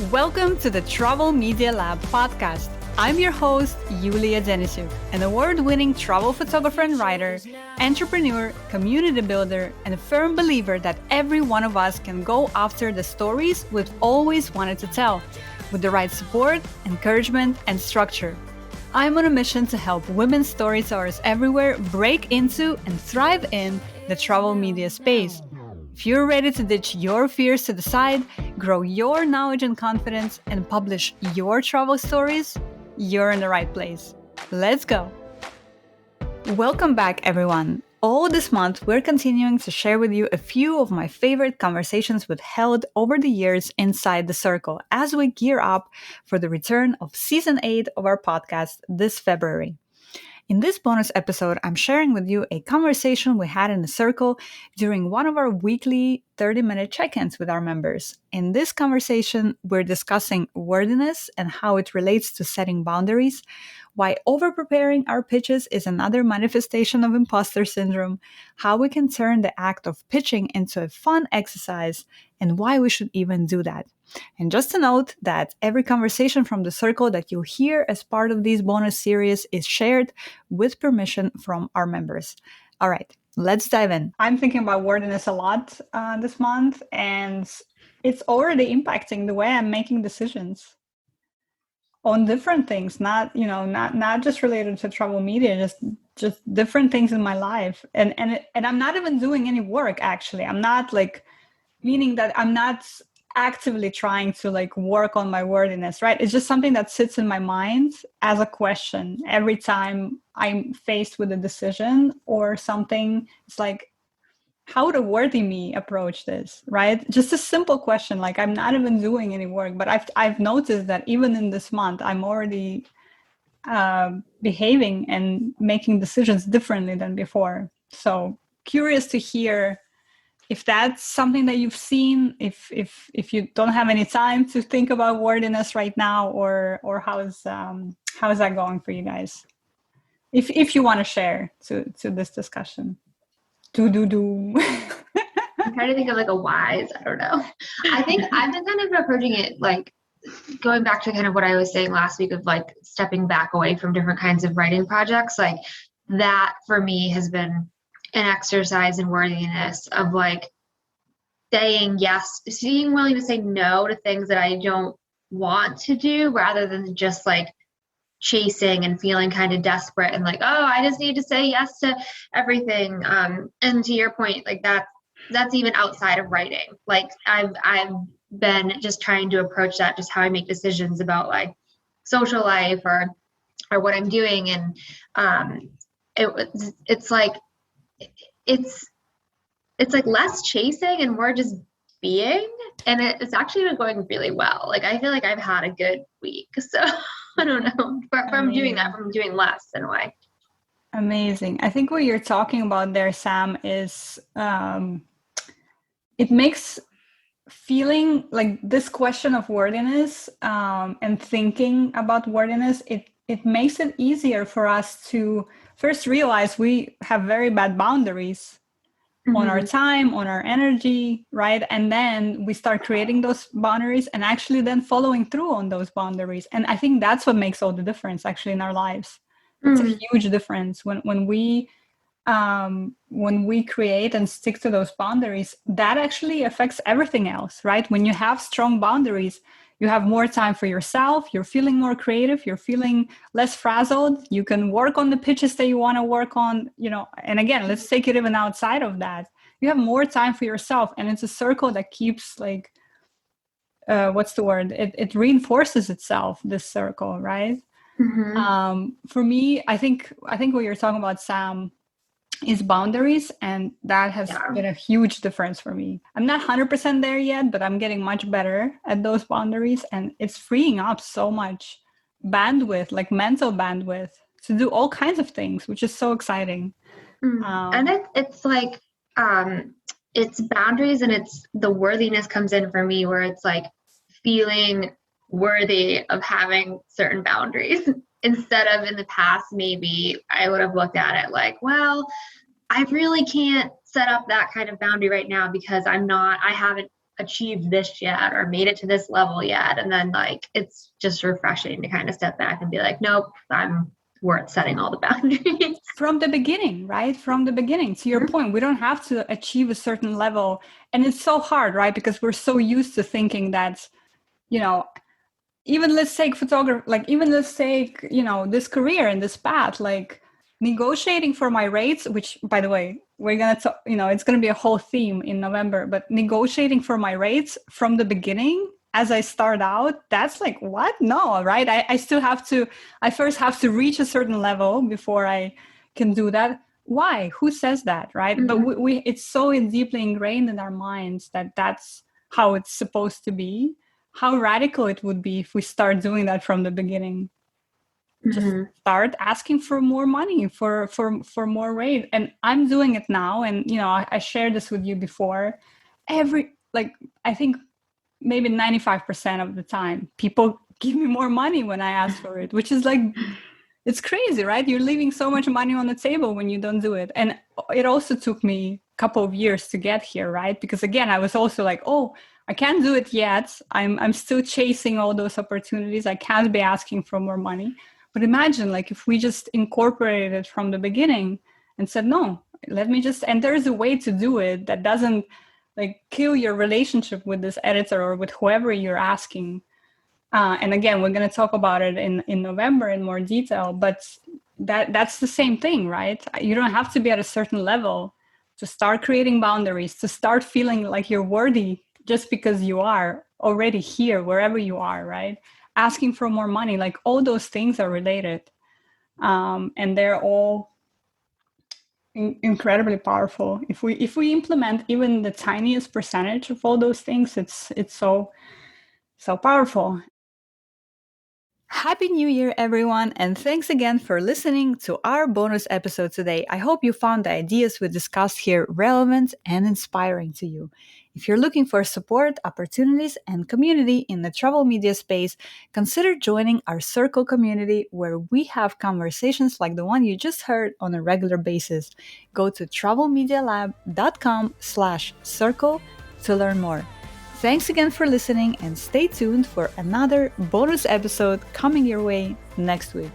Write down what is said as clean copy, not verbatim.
Welcome to the Travel Media Lab podcast. I'm your host, Yulia Denisuk, an award-winning travel photographer and writer, entrepreneur, community builder, and a firm believer that every one of us can go after the stories we've always wanted to tell, with the right support, encouragement, and structure. I'm on a mission to help women storytellers everywhere break into and thrive in the travel media space. If you're ready to ditch your fears to the side, grow your knowledge and confidence, and publish your travel stories, you're in the right place. Let's go! Welcome back, everyone. All this month, we're continuing to share with you a few of my favorite conversations we've held over the years inside the circle as we gear up for the return of Season 8 of our podcast this February. In this bonus episode, I'm sharing with you a conversation we had in the circle during one of our weekly 30-minute check-ins with our members. In this conversation, we're discussing worthiness and how it relates to setting boundaries, why over-preparing our pitches is another manifestation of imposter syndrome, how we can turn the act of pitching into a fun exercise, and why we should even do that. And just to note that every conversation from the circle that you'll hear as part of these bonus series is shared with permission from our members. All right, let's dive in. I'm thinking about worthiness a lot this month, and it's already impacting the way I'm making decisions on different things, not just related to travel media, just different things in my life. And I'm not even doing any work, actually. I'm not meaning that I'm not actively trying to work on my worthiness, right? It's just something that sits in my mind as a question every time I'm faced with a decision or something. It's like, how would a worthy me approach this, right? Just a simple question. I'm not even doing any work, but I've noticed that even in this month, I'm already behaving and making decisions differently than before. So curious to hear if that's something that you've seen, if you don't have any time to think about worthiness right now, or how is that going for you guys? If you want to share to this discussion. I'm trying to think of a wise, I don't know. I think I've been kind of approaching it going back to kind of what I was saying last week of stepping back away from different kinds of writing projects. That for me has been an exercise in worthiness of saying yes, being willing to say no to things that I don't want to do rather than just chasing and feeling kind of desperate and I just need to say yes to everything. And to your point, that's even outside of writing. I've been just trying to approach that, just how I make decisions about social life or what I'm doing. And it's less chasing and more just being, and it's actually been going really well. I feel like I've had a good week, so I don't know, from doing that, from doing less in a way. Amazing. I think what you're talking about there, Sam, is it makes feeling this question of worthiness and thinking about worthiness, it makes it easier for us to first realize we have very bad boundaries on our time, on our energy, right? And then we start creating those boundaries and actually then following through on those boundaries. And I think that's what makes all the difference actually in our lives. It's a huge difference when we create and stick to those boundaries. That actually affects everything else, right? When you have strong boundaries, you have more time for yourself, you're feeling more creative, you're feeling less frazzled, you can work on the pitches that you want to work on, and again, let's take it even outside of that. You have more time for yourself, and it's a circle that keeps what's the word? It reinforces itself, this circle, right? For me, I think what you're talking about, Sam, is boundaries, and that has been a huge difference for me. I'm not 100% there yet, but I'm getting much better at those boundaries, and it's freeing up so much bandwidth, mental bandwidth, to do all kinds of things, which is so exciting. And it's it's boundaries, and it's the worthiness comes in for me, where it's feeling worthy of having certain boundaries. Instead of in the past, maybe I would have looked at it I really can't set up that kind of boundary right now because I haven't achieved this yet or made it to this level yet. And then like it's just refreshing to kind of step back and be like, nope, we're at setting all the boundaries. From the beginning, right? From the beginning, to your point, we don't have to achieve a certain level. And it's so hard, right? Because we're so used to thinking that, even let's take photography, like even let's take, this career and this path, like negotiating for my rates, which by the way, we're going to, it's going to be a whole theme in November, but negotiating for my rates from the beginning, as I start out, that's like, what? No, right? I first have to reach a certain level before I can do that. Why? Who says that, right? But it's so deeply ingrained in our minds that that's how it's supposed to be. How radical it would be if we start doing that from the beginning. Just start asking for more money, for more rate. And I'm doing it now. And, I shared this with you before. I think maybe 95% of the time, people give me more money when I ask for it, which is like, it's crazy, right? You're leaving so much money on the table when you don't do it. And it also took me a couple of years to get here, right? Because again, I was also like, oh, I can't do it yet. I'm still chasing all those opportunities. I can't be asking for more money. But imagine like if we just incorporated it from the beginning and said, no, and there's a way to do it that doesn't like kill your relationship with this editor or with whoever you're asking. And again, we're going to talk about it in November in more detail, but that's the same thing, right? You don't have to be at a certain level to start creating boundaries, to start feeling like you're worthy just because you are already here, wherever you are, right? Asking for more money, like all those things are related. And they're all incredibly powerful. If we implement even the tiniest percentage of all those things, it's so powerful. Happy New Year, everyone, and thanks again for listening to our bonus episode today. I hope you found the ideas we discussed here relevant and inspiring to you. If you're looking for support, opportunities, and community in the travel media space, consider joining our Circle community where we have conversations like the one you just heard on a regular basis. Go to travelmedialab.com/circle to learn more. Thanks again for listening and stay tuned for another bonus episode coming your way next week.